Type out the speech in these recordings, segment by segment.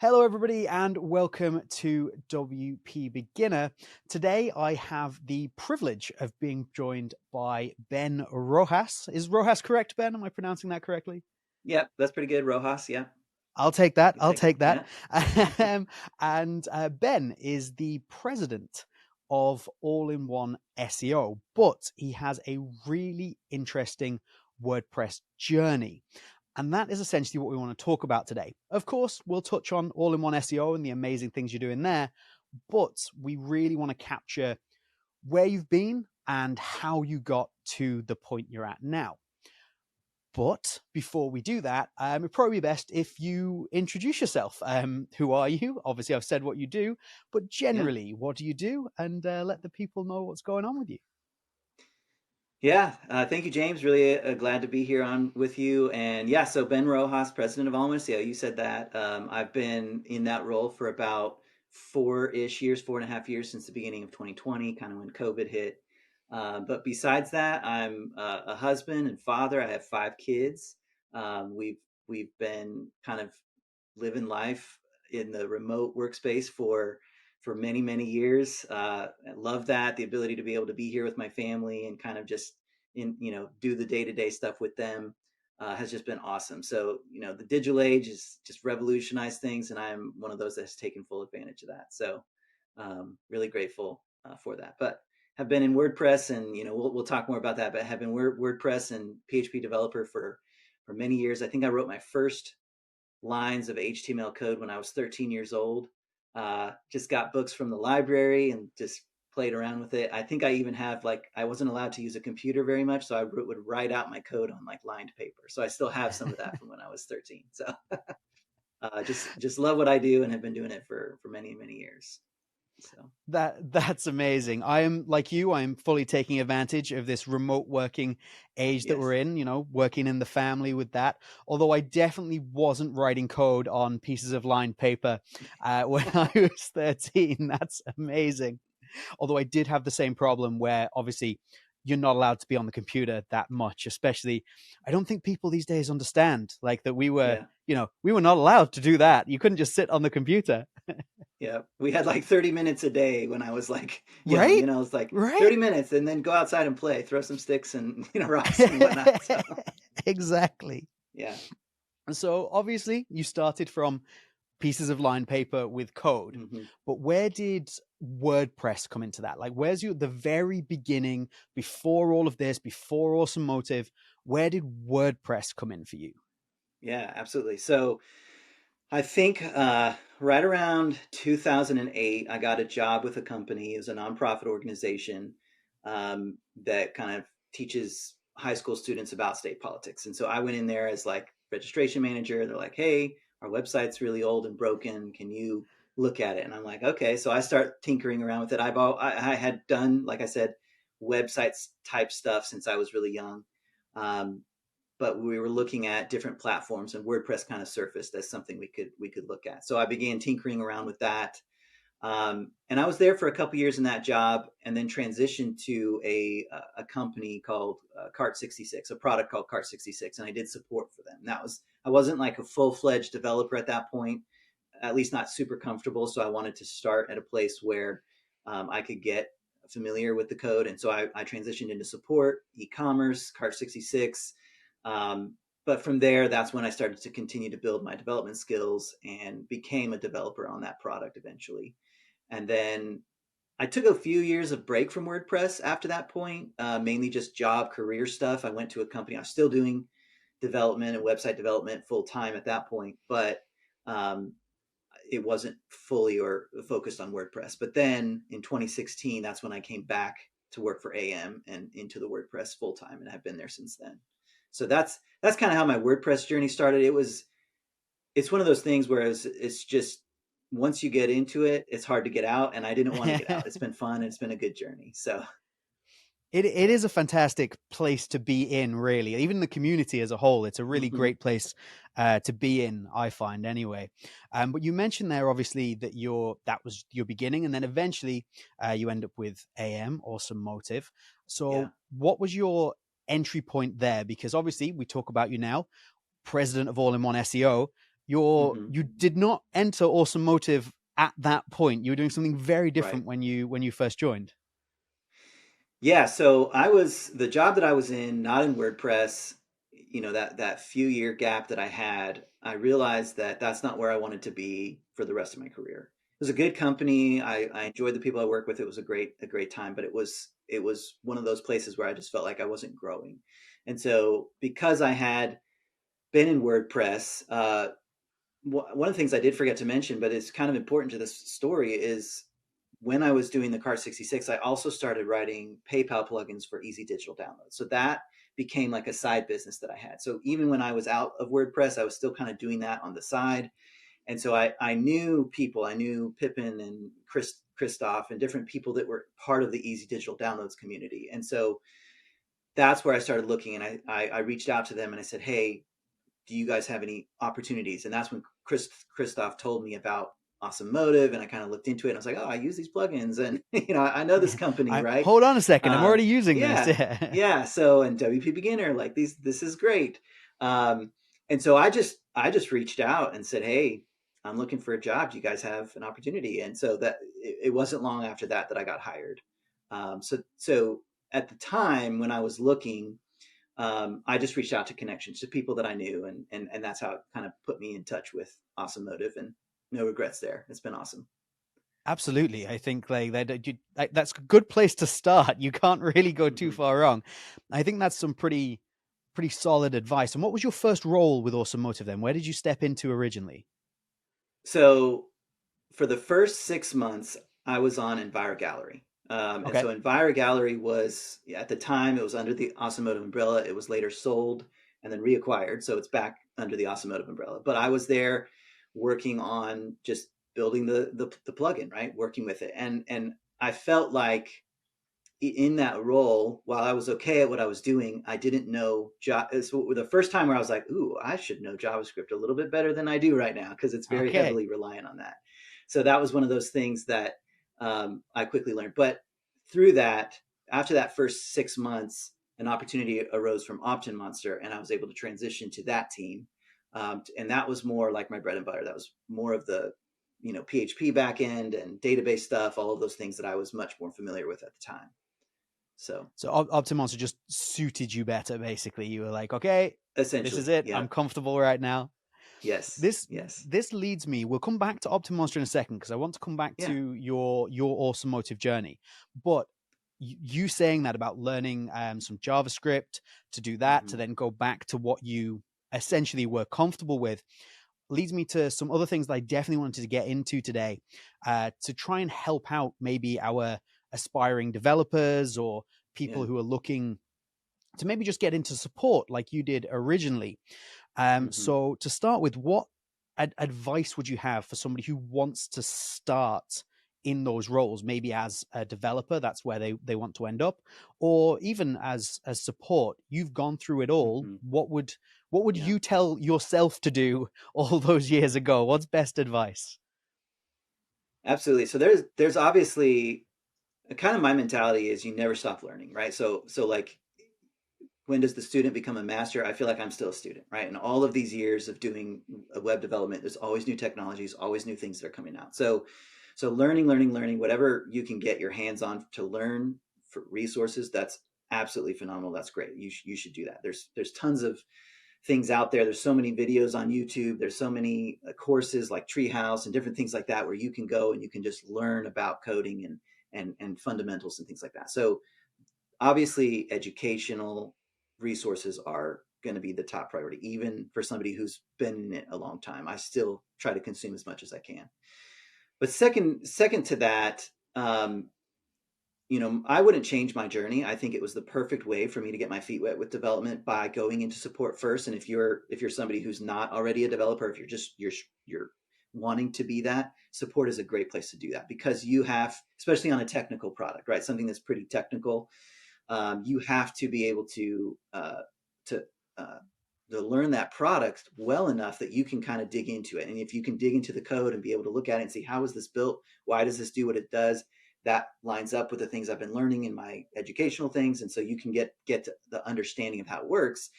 Hello, everybody, and welcome to WPBeginner. Today, I have the privilege of being joined by Ben Rojas. Is Rojas correct, Ben? Am I pronouncing that correctly? Yeah, that's pretty good. Rojas, yeah. I'll take that. You I'll take it. take that. Yeah. And Ben is the president of All-in-One SEO, but he has a really interesting WordPress journey. And that is essentially what we want to talk about today. Of course, we'll touch on all-in-one SEO and the amazing things you're doing there, but we really want to capture where you've been and how you got to the point you're at now. But before we do that, it'd probably be best if you introduce yourself. Who are you? Obviously, I've said what you do, but Yeah. generally, what do you do? And let the people know what's going on with you. Yeah. Thank you, James. Really glad to be here on with you. And yeah, so Ben Rojas, president of AIOSEO, you said that. I've been in that role for about 4-ish years, 4.5 years since the beginning of 2020, kind of when COVID hit. But besides that, I'm a husband and father. I have 5 kids. We've been kind of living life in the remote workspace for many years. I love that, the ability to be able to be here with my family and kind of just do the day-to-day stuff with them has just been awesome. So the digital age has just revolutionized things, and I'm one of those that has taken full advantage of that. So really grateful for that. But have been in WordPress, and we'll talk more about that. But have been WordPress and PHP developer for many years. I think I wrote my first lines of HTML code when I was 13 years old. Just got books from the library and just played around with it. I think I even have, I wasn't allowed to use a computer very much, so I would write out my code on lined paper. So I still have some of that from when I was 13. So just love what I do and have been doing it for many years. So That's amazing. I am like you, I am fully taking advantage of this remote working age that we're yes. in, working in the family with that. Although I definitely wasn't writing code on pieces of lined paper when I was 13. That's amazing. Although I did have the same problem where obviously you're not allowed to be on the computer that much, especially I don't think people these days understand like that Yeah. we were not allowed to do that. You couldn't just sit on the computer. Yeah, we had like 30 minutes a day when I was like young, Right? it's like Right? 30 minutes and then go outside and play, throw some sticks and, rocks and whatnot. So, Exactly. yeah. So obviously you started from pieces of lined paper with code, hmm but where did WordPress come into that? Like, where's you at the very beginning, before all of this, before Awesome Motive, where did WordPress come in for you? Yeah, absolutely. So I think right around 2008, I got a job with a company. It was a nonprofit organization that kind of teaches high school students about state politics. And so I went in there as like registration manager. They're like, "Hey, our website's really old and broken. Can you look at it?" And I'm like, "Okay." So I start tinkering around with it. I had done, like I said, websites type stuff since I was really young. Um, but we were looking at different platforms, and WordPress kind of surfaced as something we could look at. So I began tinkering around with that, and I was there for a couple years in that job, and then transitioned to a company called Cart66, a product called Cart66, and I did support for them. I wasn't like a full-fledged developer at that point, at least not super comfortable. So I wanted to start at a place where I could get familiar with the code, and so I transitioned into support, e-commerce, Cart66. But from there, that's when I started to continue to build my development skills and became a developer on that product eventually. And then I took a few years of break from WordPress after that point, mainly just job career stuff. I went to a company. I was still doing development and website development full time at that point, but um, it wasn't fully or focused on WordPress. But then in 2016, that's when I came back to work for AM and into the WordPress full time, and I've been there since then. So that's kind of how my WordPress journey started. It's one of those things where it's just once you get into it, it's hard to get out, and I didn't want to get out. It's been fun and it's been a good journey. So It is a fantastic place to be in, really. Even the community as a whole, it's a really mhm. great place to be in, I find, anyway. But you mentioned there, obviously, that that was your beginning, and then eventually you end up with AM, Awesome Motive. Yeah. So, what was your entry point there? Because obviously, we talk about you now, president of All-in-One SEO. you did not enter automotive at that point. You were doing something very Right. different when you first joined. Yeah, so the job that I was in, not in WordPress, that few year gap that I had, I realized that that's not where I wanted to be for the rest of my career. It was a good company. I enjoyed the people I worked with. It was a great time, but it was one of those places where I just felt like I wasn't growing. And so because I had been in WordPress, one of the things I did forget to mention, but it's kind of important to this story, is when I was doing the Cart 66, I also started writing PayPal plugins for easy digital downloads. So that became like a side business that I had. So even when I was out of WordPress, I was still kind of doing that on the side. And so I knew people, I knew Pippin and Christoph and different people that were part of the easy digital downloads community. And so that's where I started looking, and I reached out to them and I said, hey, do you guys have any opportunities? And that's when Christoph told me about Awesome Motive, and I kind of looked into it. And I was like, oh, I use these plugins, and I know this company, I right? hold on a second. I'm already using this. Yeah, Yeah. yeah. So, and WPBeginner, like this is great. Um, and so I just reached out and said, hey, I'm looking for a job. Do you guys have an opportunity? And so that it wasn't long after that I got hired. So at the time when I was looking, I just reached out to connections to people that I knew, and that's how it kind of put me in touch with Awesome Motive, and no regrets there. It's been awesome. Absolutely. I think that's a good place to start. You can't really go too Hmm. far wrong. I think that's some pretty solid advice. And what was your first role with Awesome Motive then? Where did you step into originally? So for the first 6 months, I was on Enviro Gallery. And Okay. so Enviro Gallery was, at the time, it was under the Automotive umbrella. It was later sold and then reacquired. So it's back under the Automotive umbrella. But I was there working on just building the plugin, right? Working with it. And I felt like in that role, while I was okay at what I was doing, I didn't know. It's the first time where I was like, "Ooh, I should know JavaScript a little bit better than I do right now," because it's very Okay. heavily reliant on that. So that was one of those things that I quickly learned. But through that, after that first 6 months, an opportunity arose from Optin Monster, and I was able to transition to that team. And that was more like my bread and butter. That was more of the PHP backend and database stuff, all of those things that I was much more familiar with at the time. So So Optimonster just suited you better, basically. You were like, okay, this is essentially, it. yeah, I'm comfortable right now. yes, This yes, this leads me. We'll come back to Optimonster in a second because I want to come back yeah, to your awesome motive journey. But you saying that about learning some JavaScript to do that, to hmm, then go back to what you essentially were comfortable with, leads me to some other things that I definitely wanted to get into today, to try and help out maybe our aspiring developers or yeah, people who are looking to maybe just get into support like you did originally. hmm, So to start with, what advice would you have for somebody who wants to start in those roles, maybe as a developer, that's where they want to end up, or even as support? You've gone through it all. hmm, What would yeah, you tell yourself to do all those years ago? What's best advice? absolutely. So there's obviously kind of my mentality is you never stop learning, right? So like when does the student become a master? I feel like I'm still a student, right? And all of these years of doing web development, there's always new technologies, always new things that are coming out. So learning, whatever you can get your hands on to learn for resources, that's absolutely phenomenal. That's great. You should do that. There's tons of things out there. There's so many videos on YouTube. There's so many courses like Treehouse and different things like that where you can go and you can just learn about coding and fundamentals and things like that. So obviously educational resources are going to be the top priority, even for somebody who's been in it a long time. I still try to consume as much as I can. But second to that, I wouldn't change my journey. I think it was the perfect way for me to get my feet wet with development by going into support first. And if you're somebody who's not already a developer, if you're wanting to be that, support is a great place to do that, because you have, especially on a technical product, right? Something that's pretty technical, you have to be able to uh, to learn that product well enough that you can kind of dig into it. And if you can dig into the code and be able to look at it and see, how is this built? Why does this do what it does? That lines up with the things I've been learning in my educational things. And so you can get to the understanding of how it works.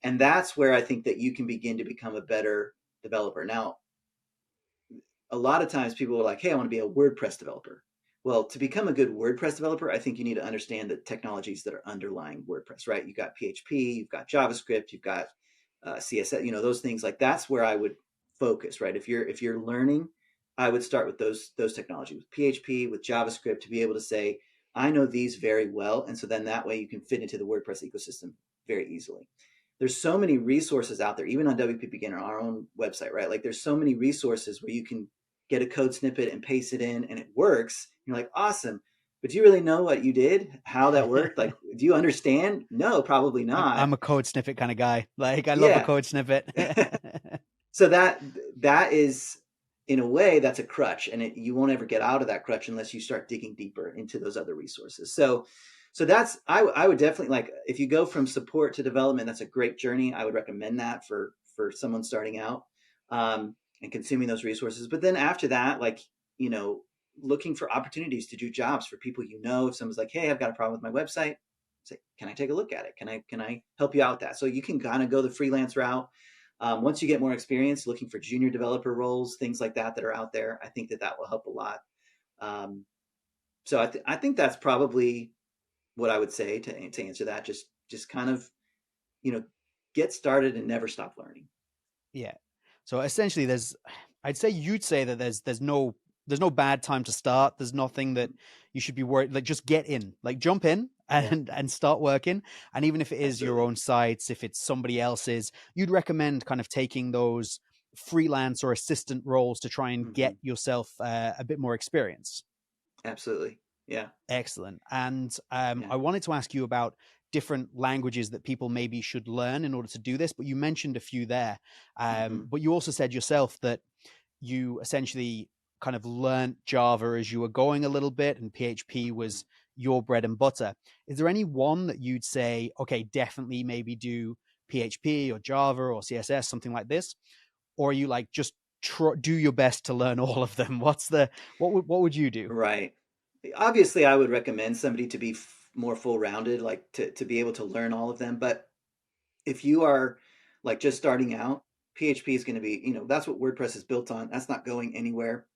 And that's where I think that you can begin to become a better developer. Now, a lot of times people are like, hey, I want to be a WordPress developer. Well, to become a good WordPress developer, I think you need to understand the technologies that are underlying WordPress, right? You've got PHP, you've got JavaScript, you've got CSS, those things. Like that's where I would focus, right? If you're learning, I would start with those technologies, with PHP, with JavaScript, to be able to say, I know these very well, and so then that way you can fit into the WordPress ecosystem very easily. There's so many resources out there, even on WPBeginner, our own website, right? Like there's so many resources where you can get a code snippet and paste it in and it works. You're like, awesome. But do you really know what you did, how that worked? Like, do you understand? No, probably not. I'm a code snippet kind of guy. Like I love a Yeah. code snippet. So that is, in a way, that's a crutch, and you won't ever get out of that crutch unless you start digging deeper into those other resources. So that's I would definitely, like, if you go from support to development, that's a great journey. I would recommend that for someone starting out, and consuming those resources. But then after that, like, you know, looking for opportunities to do jobs for people. If someone's like, hey, I've got a problem with my website, say, can I take a look at it? Can I help you out with that? So you can kind of go the freelance route. Once you get more experience, looking for junior developer roles, things like that are out there, I think that will help a lot. Um, so I think that's probably what I would say to answer that. Just kind of, you know, get started and never stop learning. Yeah. So essentially, I'd say you'd say that there's no bad time to start. There's nothing that you should be worried. Like just get in, like jump in Yeah, and start working. And even if it is your absolutely. own sites, if it's somebody else's, you'd recommend kind of taking those freelance or assistant roles to try and Hmm. get yourself a bit more experience. Absolutely. Yeah. Excellent. And Yeah. I wanted to ask you about different languages that people maybe should learn in order to do this, but you mentioned a few there. Hmm. But you also said yourself that you essentially kind of learned Java as you were going a little bit, and PHP Hmm. was your bread and butter. Is there any one that you'd say, okay, definitely maybe do PHP or Java or CSS, something like this? Or are you like, just do your best to learn all of them? What would you do? Right. Obviously, I would recommend somebody to be more full rounded, like to be able to learn all of them. But if you are like just starting out, PHP is going to be, that's what WordPress is built on. That's not going anywhere.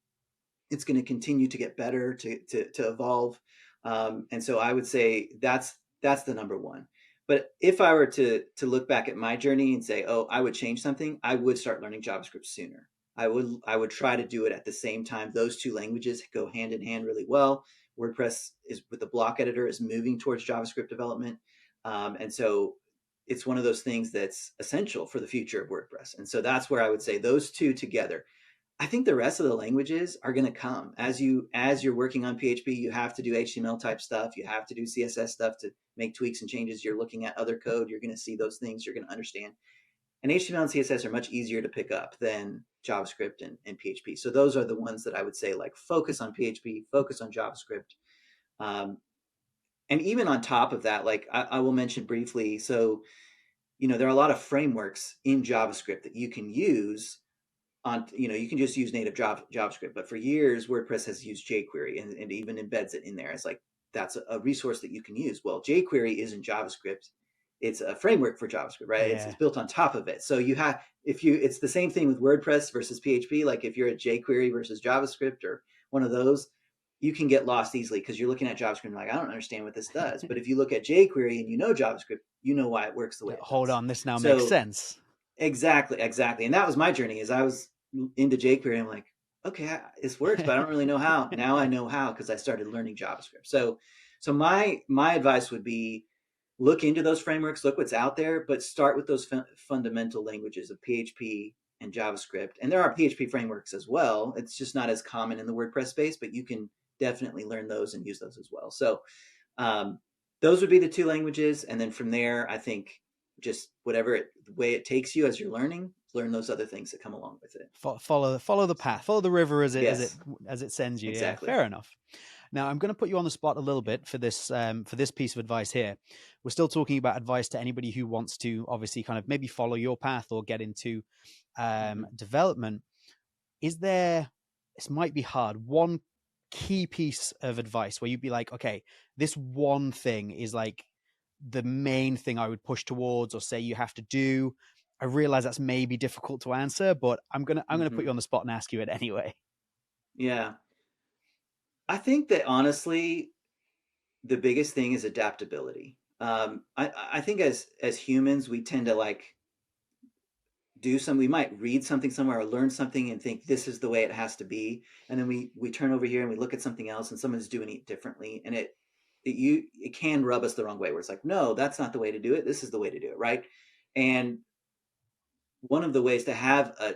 It's going to continue to get better, to evolve. And so I would say that's the number one. But if I were to look back at my journey and say, oh, I would change something, I would start learning JavaScript sooner. I would try to do it at the same time. Those two languages go hand in hand really well. WordPress is, with the block editor, is moving towards JavaScript development, and so it's one of those things that's essential for the future of WordPress. And so that's where I would say those two together. I think the rest of the languages are going to come as you're working on PHP. You have to do HTML type stuff. You have to do CSS stuff to make tweaks and changes. You're looking at other code. You're going to see those things. You're going to understand. And HTML and CSS are much easier to pick up than JavaScript and PHP. So those are the ones that I would say, like, focus on PHP, focus on JavaScript, um, and even on top of that, like I will mention briefly. So there are a lot of frameworks in JavaScript that you can use you can just use native JavaScript, but for years WordPress has used jQuery, and even embeds it in there. It's like, that's a resource that you can use. Well, jQuery isn't JavaScript. It's a framework for JavaScript, right? It's Yeah. built on top of it. So it's the same thing with WordPress versus PHP. Like if you're at jQuery versus JavaScript or one of those, you can get lost easily because you're looking at JavaScript and like, I don't understand what this does. But if you look at jQuery and you know JavaScript, you know why it works the way it Hold does. on, this now makes So sense. exactly, exactly. And that was my journey. As I was into jQuery, I'm like, okay, this works, but I don't really know how. Now I know how because I started learning JavaScript. So my advice would be, look into those frameworks, look what's out there, but start with those fundamental languages of PHP and JavaScript. And there are PHP frameworks as well. It's just not as common in the WordPress space, but you can definitely learn those and use those as well. So um, those would be the two languages, and then from there, I think just the way it takes you as you're learning, learn those other things that come along with it. Follow the path, follow the river as it as it Yes, as it sends you. Yeah, exactly. fair enough. Now I'm going to put you on the spot a little bit for this piece of advice here. We're still talking about advice to anybody who wants to obviously kind of maybe follow your path or get into Hmm. development. Is there, this might be hard, one key piece of advice where you'd be like, okay, this one thing is like the main thing I would push towards or say you have to do? I realize that's maybe difficult to answer, but I'm gonna put Hmm. you on the spot and ask you it anyway. Yeah. I think that honestly, the biggest thing is adaptability. I think as humans, we tend to like do some. We might read something somewhere or learn something and think this is the way it has to be, and then we turn over here and we look at something else and someone's doing it differently, and it can rub us the wrong way. Where it's like, no, that's not the way to do it. This is the way to do it, right? And one of the ways to have a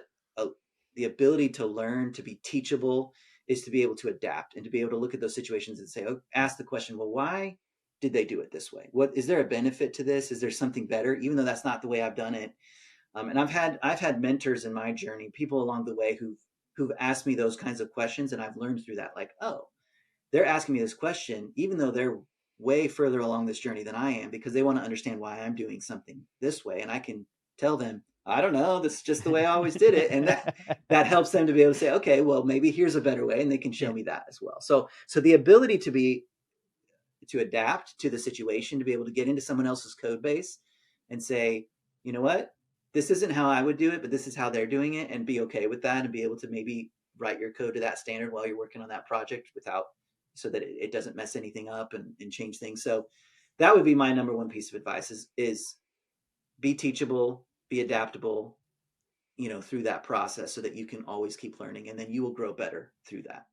the ability to learn, to be teachable, is to be able to adapt and to be able to look at those situations and say, oh, ask the question, well, why did they do it this way? What is there a benefit to this? Is there something better, even though that's not the way I've done it? And I've had mentors in my journey, people along the way who've asked me those kinds of questions, and I've learned through that, like, oh, they're asking me this question, even though they're way further along this journey than I am, because they want to understand why I'm doing something this way. And I can tell them, I don't know, this is just the way I always did it. And that helps them to be able to say, okay, well, maybe here's a better way. And they can show Yeah. me that as well. So the ability to adapt to the situation, to be able to get into someone else's code base and say, you know what, this isn't how I would do it, but this is how they're doing it, and be okay with that, and be able to maybe write your code to that standard while you're working on that project without, so that it doesn't mess anything up and change things. So that would be my number one piece of advice is be teachable, be adaptable, through that process, so that you can always keep learning, and then you will grow better through that.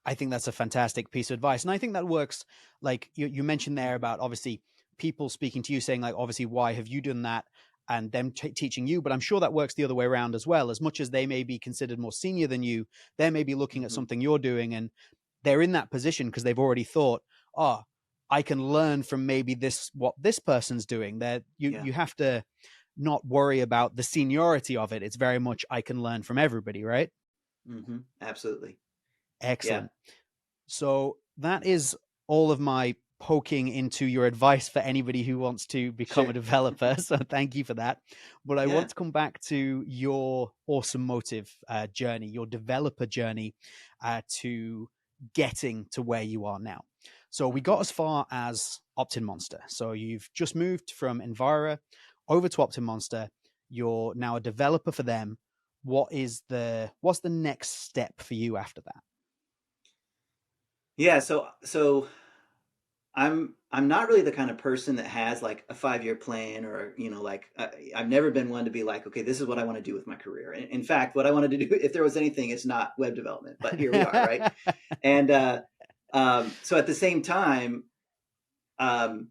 I think that's a fantastic piece of advice. And I think that works. Like you mentioned there about obviously people speaking to you saying, like, obviously, why have you done that? And them teaching you. But I'm sure that works the other way around as well. As much as they may be considered more senior than you, they may be looking at Mm-hmm. something you're doing and they're in that position because they've already thought, oh, I can learn from maybe what this person's doing. That Yeah. you have to not worry about the seniority of it. It's very much I can learn from everybody, right? Mm-hmm. Absolutely. Yeah. Excellent. So that is all of my poking into your advice for anybody who wants to become a Sure. developer. So thank you for that. But I Yeah. want to come back to your awesome motive journey, your developer journey to getting to where you are now. So we Mm-hmm. got as far as OptinMonster. So you've just moved from Envira over to OptinMonster. You're now a developer for them. What's the next step for you after that? Yeah. So I'm not really the kind of person that has like a 5-year plan, or like I've never been one to be like, okay, this is what I want to do with my career. In fact, what I wanted to do, if there was anything, is not web development, but here we are, right? And so at the same time, um,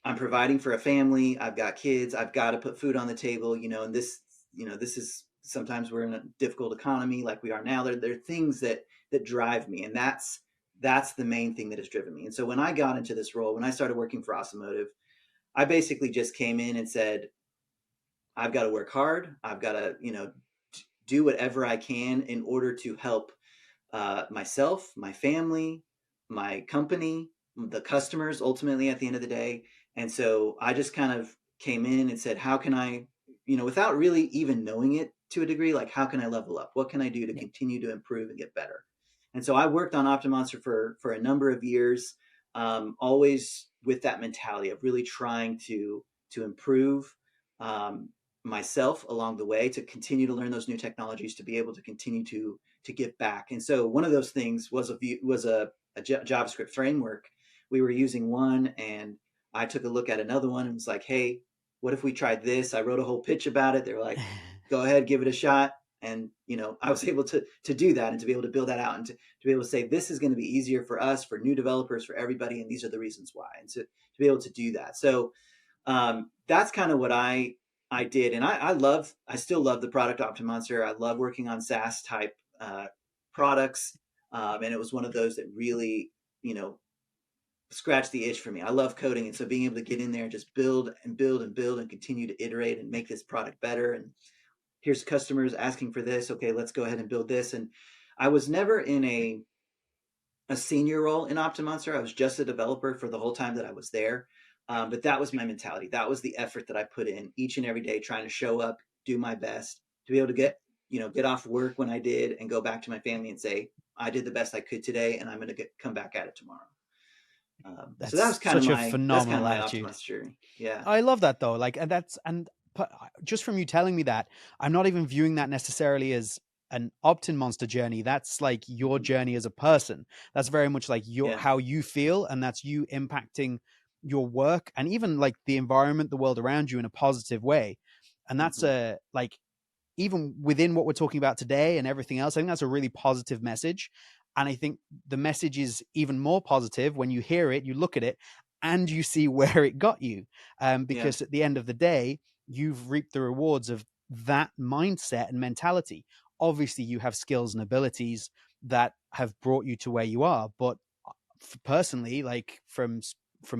I'm providing for a family. I've got kids. I've got to put food on the table, and this is, sometimes we're in a difficult economy like we are now. There are things that drive me, and that's the main thing that has driven me. And so when I got into this role, when I started working for Automotive, I basically just came in and said, I've got to work hard. I've got to, do whatever I can in order to help myself, my family, my company, the customers, ultimately at the end of the day. And so I just kind of came in and said, how can I, without really even knowing it to a degree, like, how can I level up? What can I do to Yeah. continue to improve and get better? And so I worked on OptiMonster for a number of years, always with that mentality of really trying to improve um, myself along the way, to continue to learn those new technologies, to be able to continue to give back. And so one of those things was a JavaScript framework. We were using one, and I took a look at another one and was like, hey, what if we tried this? I wrote a whole pitch about it. They were like, go ahead, give it a shot. And I was able to do that, and to be able to build that out, and to be able to say, this is going to be easier for us, for new developers, for everybody, and these are the reasons why. And to be able to do that. So that's kind of what I did. And I still love the product OptiMonster. I love working on SaaS type products. And it was one of those that really, scratched the itch for me. I love coding. And so being able to get in there and just build and build and build and continue to iterate and make this product better. And here's customers asking for this. Okay, let's go ahead and build this. And I was never in a senior role in OptiMonster. I was just a developer for the whole time that I was there. But that was my mentality. That was the effort that I put in each and every day, trying to show up, do my best, to be able to get off work when I did, and go back to my family and say, I did the best I could today, and I'm going to come back at it tomorrow. So That's such a that's kind of phenomenal my attitude. Optimus journey. Yeah. I love that though. Like, and just from you telling me that, I'm not even viewing that necessarily as an opt-in monster journey. That's like your Mhm. journey as a person. That's very much like your Yeah. how you feel, and that's you impacting your work and even like the environment, the world around you in a positive way. And that's Hmm. a like even within what we're talking about today and everything else, I think that's a really positive message. And I think the message is even more positive when you hear it, you look at it, and you see where it got you. Yeah. Because at the end of the day, you've reaped the rewards of that mindset and mentality. Obviously, you have skills and abilities that have brought you to where you are. But personally, like from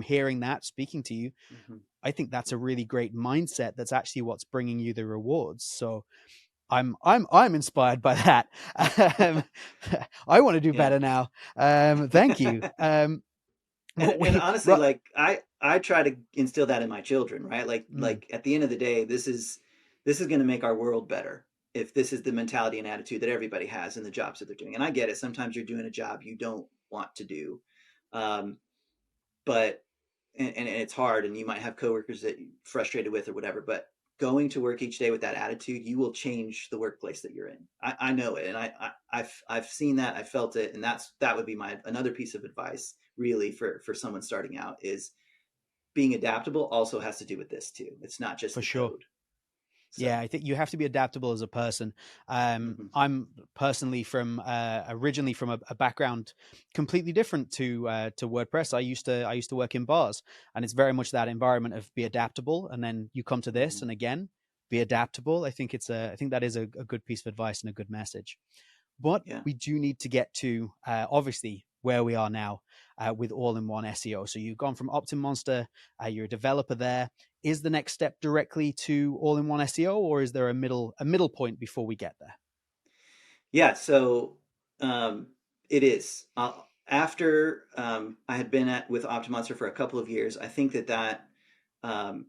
hearing that, speaking to you, Hmm. I think that's a really great mindset. That's actually what's bringing you the rewards. So I'm inspired by that. Um, I want to do Yeah. better now. Thank you. What And we honestly, like I try to instill that in my children, right? mm, Like at the end of the day, this is going to make our world better if this is the mentality and attitude that everybody has in the jobs that they're doing. And I get it. Sometimes you're doing a job you don't want to do, um, but and it's hard, and you might have coworkers that you're frustrated with or whatever. But going to work each day with that attitude, you will change the workplace that you're in. I know it, and I've seen that, I felt it, and that would be my another piece of advice really for someone starting out is being adaptable. Also has to do with this too. It's not just for the sure. code. Yeah, So. I think you have to be adaptable as a person. Hmm. I'm personally from originally from a background completely different to WordPress. I used to work in bars, and it's very much that environment of be adaptable, and then you come to this, Hmm. and again be adaptable. I think that is a good piece of advice and a good message. But Yeah. we do need to get to obviously where we are now with all-in-one SEO. So you've gone from OptinMonster, you're a developer there. Is the next step directly to all-in-one SEO, or is there a middle point before we get there? Yeah, so um, it is. After I had been at with Optimonster for a couple of years, I think that um,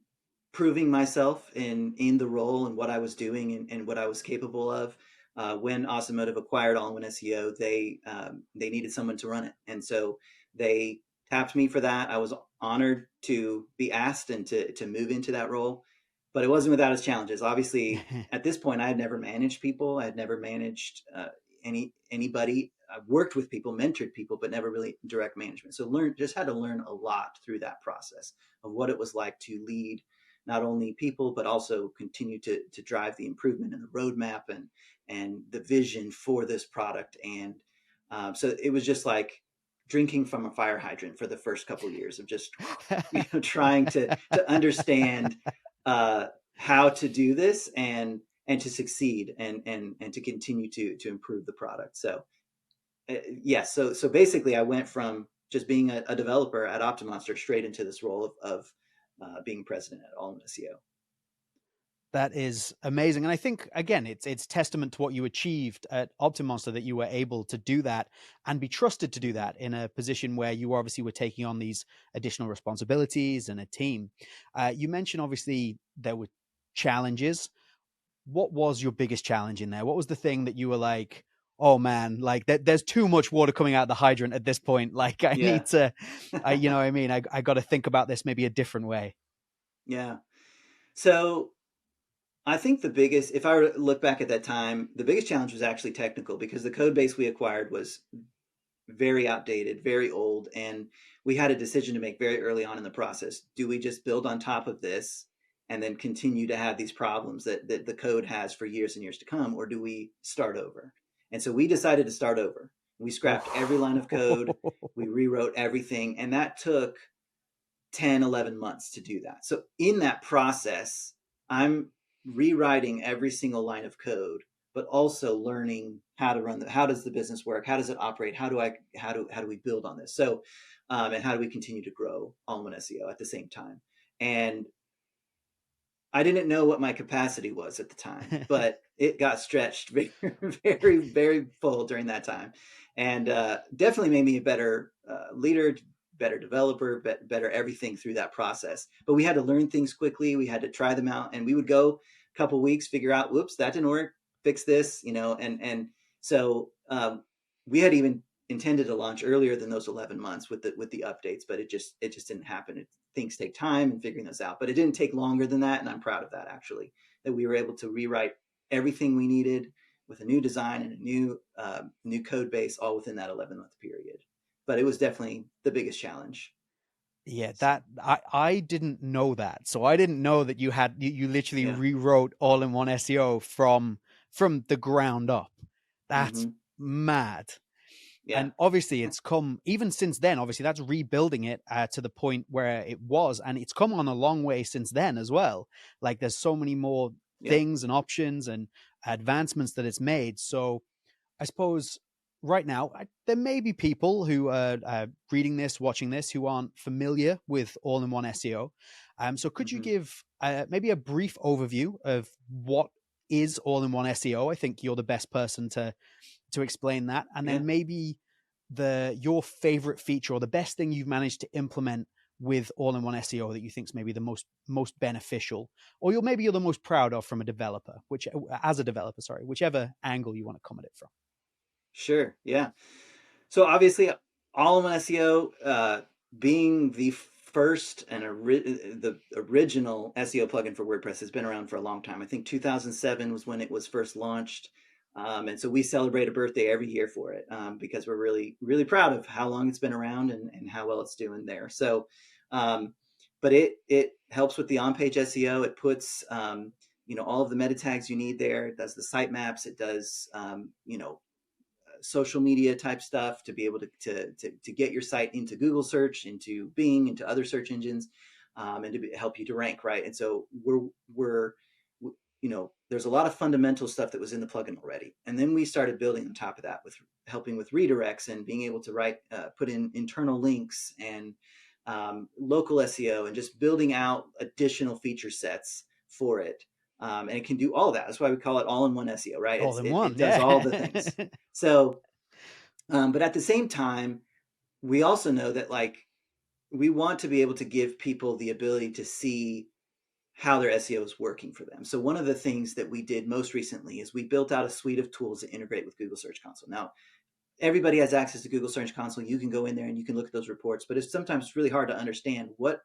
proving myself in the role and what I was doing and what I was capable of. When Automotive acquired All in One SEO, they needed someone to run it, and so they tapped me for that. I was honored to be asked and to move into that role, but it wasn't without its challenges. Obviously, at this point, I had never managed people. I had never managed anybody. I've worked with people, mentored people, but never really direct management. So just had to learn a lot through that process of what it was like to lead not only people but also continue to drive the improvement and the roadmap and the vision for this product. And so it was just like drinking from a fire hydrant for the first couple of years of just trying to understand uh, how to do this and to succeed and to continue to improve the product. So yes, so basically, I went from just being a developer at OptiMonster straight into this role of being president at All in SEO. That is amazing, and I think again, it's testament to what you achieved at OptinMonster that you were able to do that and be trusted to do Hmm. that in a position where you obviously were taking on these additional responsibilities and a team. You mentioned obviously there were challenges. What was your biggest challenge in there? What was the thing that you were like, oh man, like there's too much water coming out of the hydrant at this point. Like I Yeah. need to, you know what I mean? I got to think about this maybe a different way. Yeah. So I think the biggest, if I look back at that time, the biggest challenge was actually technical because the code base we acquired was very outdated, very old, and we had a decision to make very early on in the process. Do we just build on top of this and then continue to have these problems that the code has for years and years to come, or do we start over? And so we decided to start over. We scrapped every line of code, we rewrote everything, and that took 10, 11 months to do that. So in that process, I'm rewriting every single line of code, but also learning how to run how does the business work? How does it operate? How do we build on this? So, and how do we continue to grow all in SEO at the same time? And I didn't know what my capacity was at the time, but it got stretched very, very, very full during that time, and definitely made me a better leader, better developer, better everything through that process. But we had to learn things quickly. We had to try them out, and we would go a couple weeks, figure out, whoops, that didn't work, fix this, and so we had even intended to launch earlier than those 11 months with the updates, but it just didn't happen. things take time and figuring those out, but it didn't take longer than that. And I'm proud of that, actually, that we were able to rewrite everything we needed with a new design and a new code base all within that 11-month period. But it was definitely the biggest challenge. Yeah, So, that I didn't know that. So I didn't know that you literally yeah. rewrote all-in-one SEO from the ground up. That's Hmm. mad. Yeah. And obviously it's come even since then. Obviously that's rebuilding it to the point where it was, and it's come on a long way since then as well. Like there's so many more Yeah. things and options and advancements that it's made. So I suppose right now there may be people who are reading this, watching this, who aren't familiar with all-in-one SEO. So could you Hmm. give maybe a brief overview of what is all-in-one SEO? I think you're the best person to explain that, and Yeah. then maybe your favorite feature or the best thing you've managed to implement with all-in-one SEO that you think is maybe the most beneficial, or you're the most proud of from a developer, which as a developer, sorry, whichever angle you want to come at it from. Sure. Yeah. So obviously, all-in-one SEO, being the first and the original SEO plugin for WordPress, has been around for a long time. I think 2007 was when it was first launched, and so we celebrate a birthday every year for it, because we're really really proud of how long it's been around and how well it's doing there. So, um, but it helps with the on-page SEO. It puts all of the meta tags you need there. It does the sitemaps. It does social media type stuff to be able to get your site into Google search, into Bing, into other search engines, and to help you to rank, right? And so there's a lot of fundamental stuff that was in the plugin already, and then we started building on top of that with helping with redirects and being able to put in internal links and local SEO, and just building out additional feature sets for it. And it can do all that. That's why we call it all-in-one SEO, right? All in It one, does all the yeah. things. So, but at the same time, we also know that like we want to be able to give people the ability to see how their SEO is working for them. So one of the things that we did most recently is we built out a suite of tools that integrate with Google Search Console. Now, everybody has access to Google Search Console. You can go in there and you can look at those reports, but it's sometimes really hard to understand what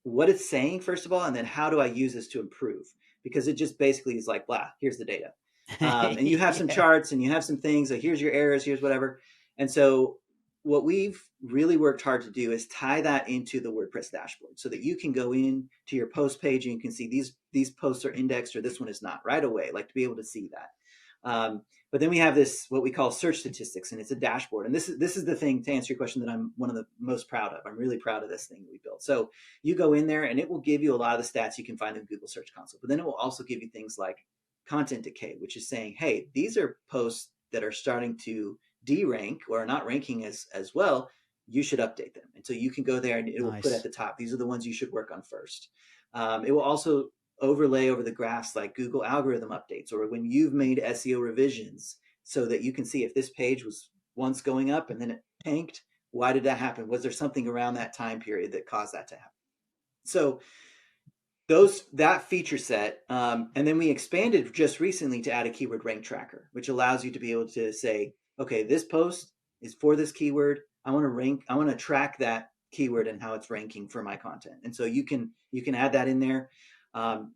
it's saying, first of all, and then how do I use this to improve? Because it just basically is like, blah, here's the data. And you have some Yeah. charts and you have some things like, here's your errors, here's whatever. And so what we've really worked hard to do is tie that into the WordPress dashboard so that you can go in to your post page and you can see these posts are indexed or this one is not right away, like to be able to see that. But then we have this what we call search statistics, and it's a dashboard. And this is the thing, to answer your question, that I'm one of the most proud of. I'm really proud of this thing that we built. So you go in there and it will give you a lot of the stats you can find in Google Search Console. But then it will also give you things like content decay, which is saying, hey, these are posts that are starting to derank or are not ranking as well. You should update them. And so you can go there and it will put at Nice. the top, these are the ones you should work on first. It will also overlay over the graphs like Google algorithm updates, or when you've made SEO revisions, so that you can see if this page was once going up and then it tanked, why did that happen? Was there something around that time period that caused that to happen? So that feature set, and then we expanded just recently to add a keyword rank tracker, which allows you to be able to say, okay, this post is for this keyword. I want to track that keyword and how it's ranking for my content. And so you can add that in there. Um,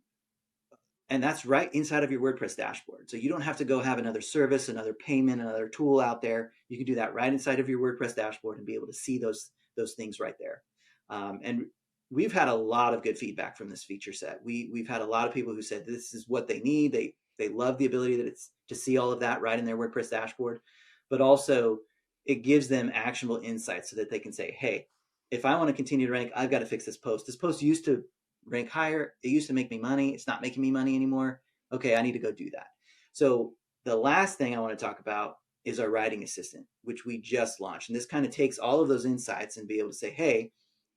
and that's right inside of your WordPress dashboard. So you don't have to go have another service, another payment, another tool out there. You can do that right inside of your WordPress dashboard and be able to see those things right there. And we've had a lot of good feedback from this feature set. We've had a lot of people who said this is what they need. They love the ability that it's to see all of that right in their WordPress dashboard, but also it gives them actionable insights so that they can say, hey, if I want to continue to rank, I've got to fix this post. This post used to rank higher. It used to make me money. It's not making me money anymore. Okay, I need to go do that. So the last thing I want to talk about is our writing assistant, which we just launched. And this kind of takes all of those insights and be able to say, hey,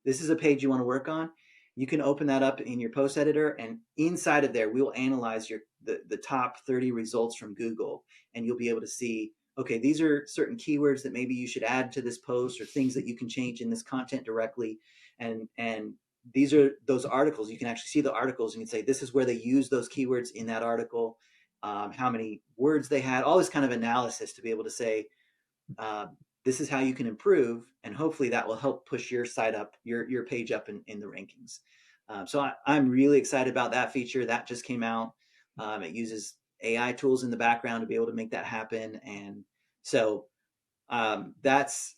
this is a page you want to work on. You can open that up in your post editor, and inside of there, we will analyze the top 30 results from Google, and you'll be able to see, okay, these are certain keywords that maybe you should add to this post, or things that you can change in this content directly. And these are those articles. You can actually see the articles and you can say, this is where they use those keywords in that article, how many words they had, all this kind of analysis to be able to say, this is how you can improve, and hopefully that will help push your site up, your page up in the rankings. So I'm really excited about that feature that just came out. It uses AI tools in the background to be able to make that happen, and so that's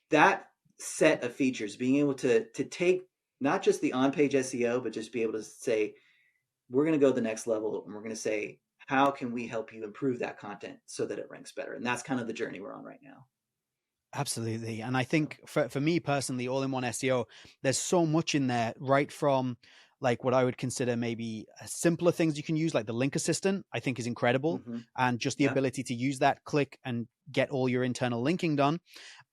that set of features, being able to take not just the on-page SEO, but just be able to say, we're going to go the next level, and we're going to say, how can we help you improve that content so that it ranks better? And that's kind of the journey we're on right now. Absolutely. And I So, think for me personally, all in one SEO, there's so much in there, right from like what I would consider maybe simpler things you can use, like the link assistant, I think is incredible. mm-hmm. And just the Yeah. ability to use that, click and get all your internal linking done.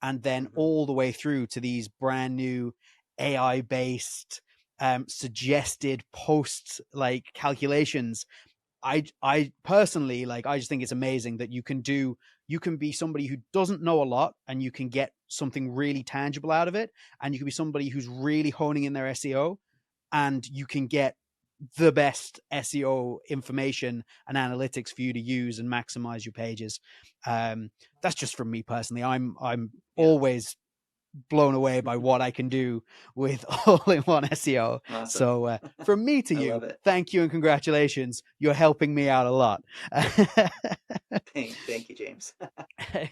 And then Mm-hmm. all the way through to these brand new AI based suggested post like calculations. I personally like, I just think it's amazing that you can be somebody who doesn't know a lot and you can get something really tangible out of it, and you can be somebody who's really honing in their SEO and you can get the best SEO information and analytics for you to use and maximize your pages. That's just from me personally. I'm Yeah. always blown away by what I can do with all-in-one SEO. Awesome. So from me to I you, love it. thank you and congratulations. You're helping me out a lot. Thank you, James.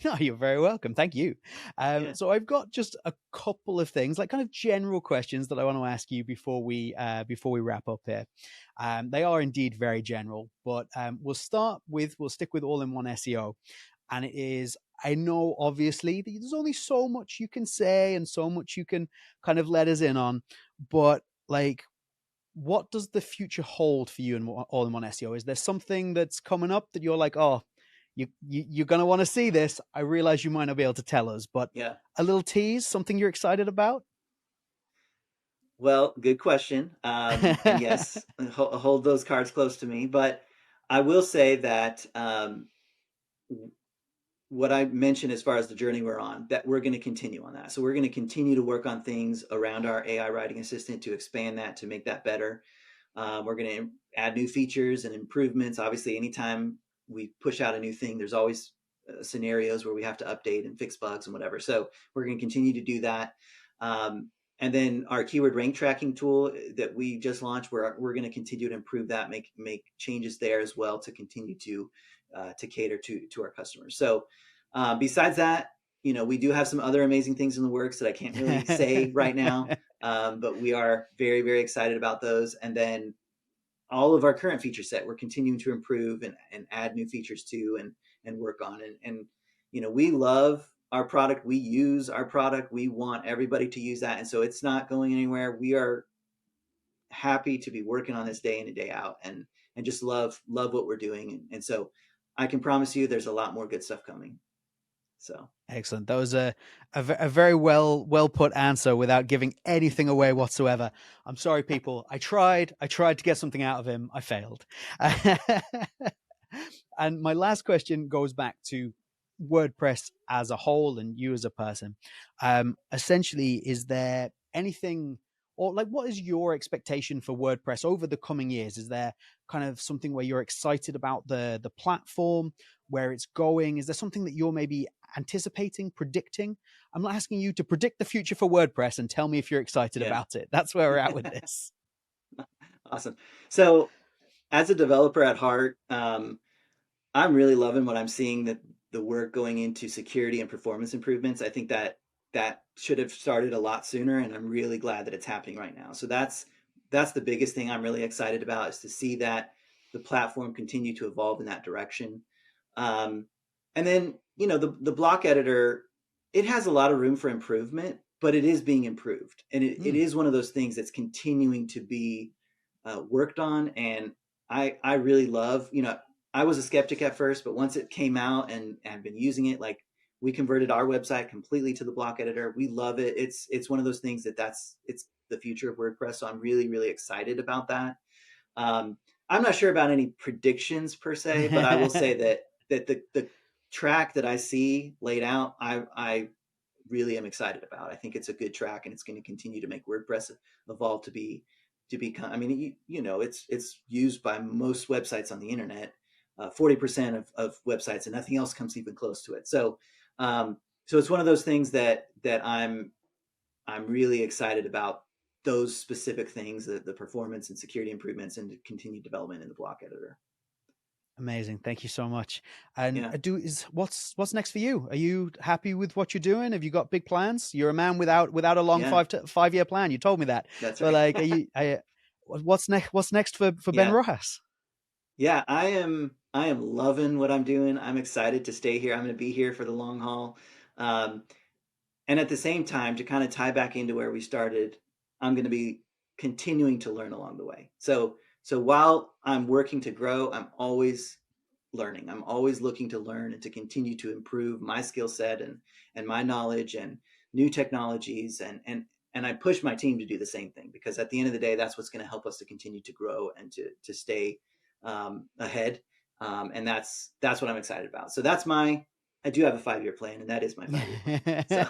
No, you're very welcome. Thank you. Yeah. So I've got just a couple of things, like kind of general questions that I want to ask you before we wrap up here. They are indeed very general, but we'll stick with all-in-one SEO, and it is. I know obviously there's only so much you can say and so much you can kind of let us in on, but like, what does the future hold for you in all-in-one SEO? Is there something that's coming up that you're like, oh, you're going to want to see this? I realize you might not be able to tell us, but Yeah. a little tease, something you're excited about? Well, good question. And yes, hold those cards close to me. But I will say that what I mentioned as far as the journey we're on, that we're going to continue on that. So we're going to continue to work on things around our AI writing assistant to expand that, to make that better. We're going to add new features and improvements. Obviously, anytime we push out a new thing, there's always scenarios where we have to update and fix bugs and whatever. So we're going to continue to do that. And then our keyword rank tracking tool that we just launched, we're going to continue to improve that, make changes there as well to continue to cater to our customers. So besides that, we do have some other amazing things in the works that I can't really say right now, but we are very, very excited about those. And then all of our current feature set, we're continuing to improve and add new features to and work on. And we love our product. We use our product. We want everybody to use that. And so it's not going anywhere. We are happy to be working on this day in and day out and just love what we're doing. And so I can promise you there's a lot more good stuff coming. So Excellent. That was a very well put answer without giving anything away whatsoever. I'm sorry, people. I tried to get something out of him. I failed. And my last question goes back to WordPress as a whole and you as a person. Essentially, is there anything, or like, what is your expectation for WordPress over the coming years? Is there kind of something where you're excited about the platform, where it's going? Is there something that you're maybe anticipating, predicting? I'm not asking you to predict the future for WordPress and tell me if you're excited yeah. about it. That's where we're at with this. Awesome. So as a developer at heart, I'm really loving what I'm seeing, that the work going into security and performance improvements. I think that should have started a lot sooner, and I'm really glad that it's happening right now. So that's the biggest thing I'm really excited about, is to see that the platform continue to evolve in that direction. Um, and then the block editor, it has a lot of room for improvement, but it is being improved, and it Mm. is one of those things that's continuing to be worked on. And I really love, I was a skeptic at first, but once it came out and I've been using it, like, we converted our website completely to the block editor. We love it. It's one of those things it's the future of WordPress. So I'm really, really excited about that. I'm not sure about any predictions per se, but I will say that the track that I see laid out, I really am excited about. I think it's a good track, and it's going to continue to make WordPress evolve to become. I mean, it's used by most websites on the internet, 40% of websites, and nothing else comes even close to it. So so it's one of those things that I'm really excited about, those specific things, the performance and security improvements and continued development in the block editor. Amazing. Thank you so much. And Yeah, what's next for you? Are you happy with what you're doing? Have you got big plans? You're a man without a long yeah, 5 year plan. You told me that. that's But right. like, what's next for Ben Yeah, Rojas? yeah, I am loving what I'm doing. I'm excited to stay here. I'm going to be here for the long haul. Um, and at the same time, to kind of tie back into where we started, I'm going to be continuing to learn along the way. So while I'm working to grow, I'm always learning. I'm always looking to learn and to continue to improve my skill set and my knowledge and new technologies, and I push my team to do the same thing, because at the end of the day, that's what's going to help us to continue to grow and to stay ahead. And that's what I'm excited about. So I do have a 5 year plan, and that is my 5 year plan. So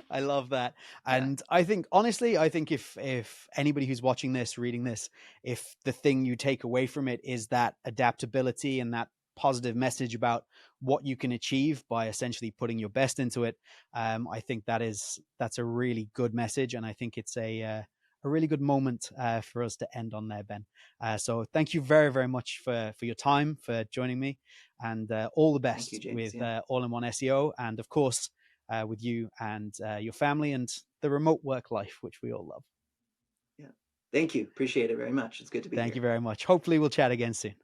I love that. yeah, And I think honestly, I think if anybody who's watching this, reading this, if the thing you take away from it is that adaptability and that positive message about what you can achieve by essentially putting your best into it, I think that's a really good message, and I think it's a really good moment for us to end on there, Ben. So thank you very, very much for your time, for joining me, and all the thank you, best James. with Yeah, all-in-one SEO, and of course with you and your family and the remote work life, which we all love. yeah. Thank you. Appreciate it very much. It's good to be Thank you here. very much. Hopefully, we'll chat again soon.